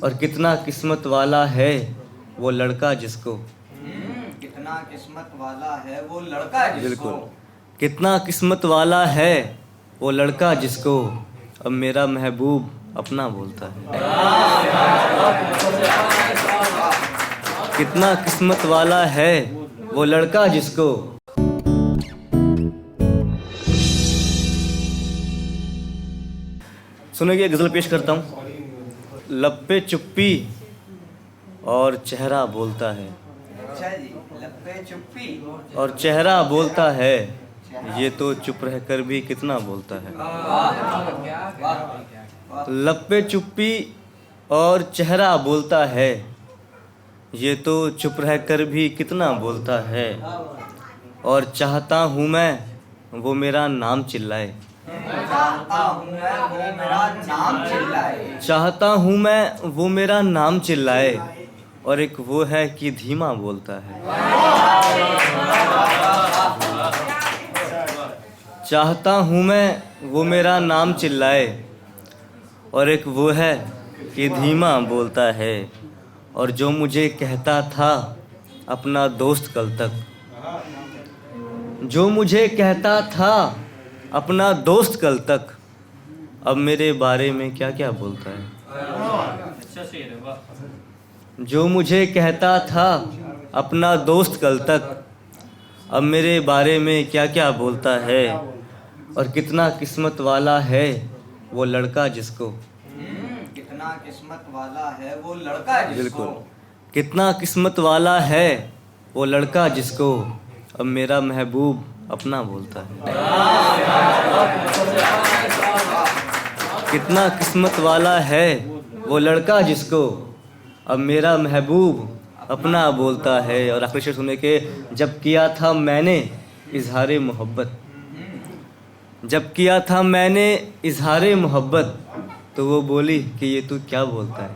और कितना किस्मत वाला है वो लड़का जिसको, कितना किस्मत वाला है वो लड़का जिसको, बिल्कुल, कितना किस्मत वाला है वो लड़का जिसको अब मेरा महबूब अपना बोलता है। कितना किस्मत वाला है वो लड़का जिसको। सुनिए, गज़ल पेश करता हूँ। लब पे चुप्पी और चेहरा बोलता है, अच्छा जी, लब पे चुप्पी और चेहरा बोलता है, ये तो चुप रहकर भी कितना बोलता है। लब पे चुप्पी और चेहरा बोलता है, ये तो चुप रहकर भी कितना बोलता है। और चाहता हूँ मैं वो मेरा नाम चिल्लाए, चाहता हूँ मैं वो मेरा नाम चिल्लाए, चाहता हूँ मैं वो मेरा नाम चिल्लाए। और एक वो है कि धीमा बोलता है, चाहता हूँ मैं वो मेरा नाम चिल्लाए। और एक वो है कि धीमा बोलता है। और जो मुझे कहता था अपना दोस्त कल तक, जो मुझे कहता था अपना दोस्त कल तक, अब मेरे बारे में क्या क्या बोलता है। जो मुझे कहता था अपना दोस्त कल तक, अब मेरे बारे में क्या क्या बोलता है। और कितना किस्मत वाला है वो लड़का जिसको, कितना किस्मत वाला है वो लड़का जिसको, बिल्कुल, कितना किस्मत वाला है वो लड़का जिसको अब मेरा महबूब अपना बोलता है। कितना किस्मत वाला है वो लड़का जिसको अब मेरा महबूब अपना बोलता है। और आखिरी शेर सुने के, जब किया था मैंने इजहारे मोहब्बत, जब किया था मैंने इजहारे मोहब्बत, तो वो बोली कि ये तू क्या बोलता है।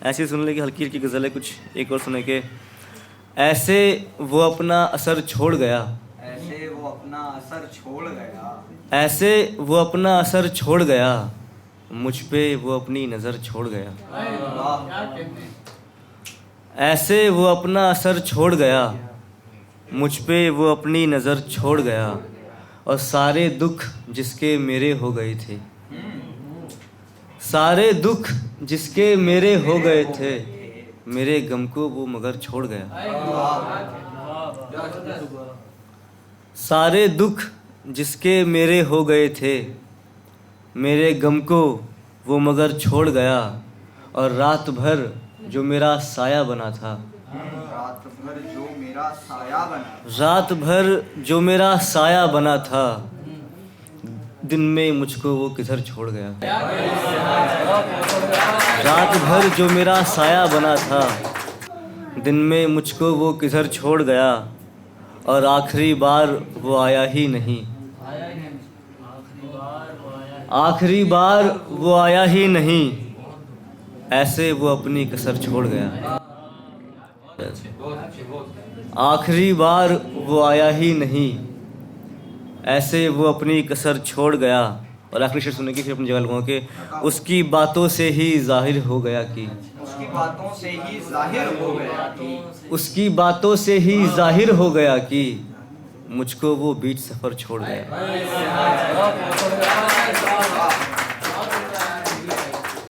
ऐसे सुन ले कि हल्की हल्की गज़ल है कुछ। एक और सुने के, ऐसे वो अपना असर छोड़ गया, ऐसे वो अपना असर छोड़ गया, ऐसे वो अपना असर छोड़ गया, मुझ पे वो अपनी नज़र छोड़ गया। ऐसे वो अपना असर छोड़ गया, मुझ पे वो अपनी नज़र छोड़ गया। और सारे दुख जिसके मेरे हो गए थे, सारे दुख जिसके मेरे हो गए थे, मेरे गम को वो मगर छोड़ गया। सारे दुख जिसके मेरे हो गए थे, मेरे गम को वो मगर छोड़ गया। और रात भर जो मेरा साया बना था, रात भर जो मेरा साया बना, रात भर जो मेरा साया बना था, दिन में मुझको वो किधर छोड़ गया। रात भर जो मेरा साया बना था, दिन में मुझको वो किधर छोड़ गया। और आखिरी बार वो आया ही नहीं, आखिरी बार वो आया ही नहीं, ऐसे वो अपनी कसर छोड़ गया। आखिरी बार वो आया ही नहीं, ऐसे वो अपनी कसर छोड़ गया। और आखिरी शेर सुनने की फिर अपनी जगह लगाओ के, उसकी बातों से ही जाहिर हो गया कि, उसकी बातों से ही जाहिर हो गया कि, उसकी बातों से ही जाहिर हो गया कि मुझको वो बीच सफ़र छोड़ गया।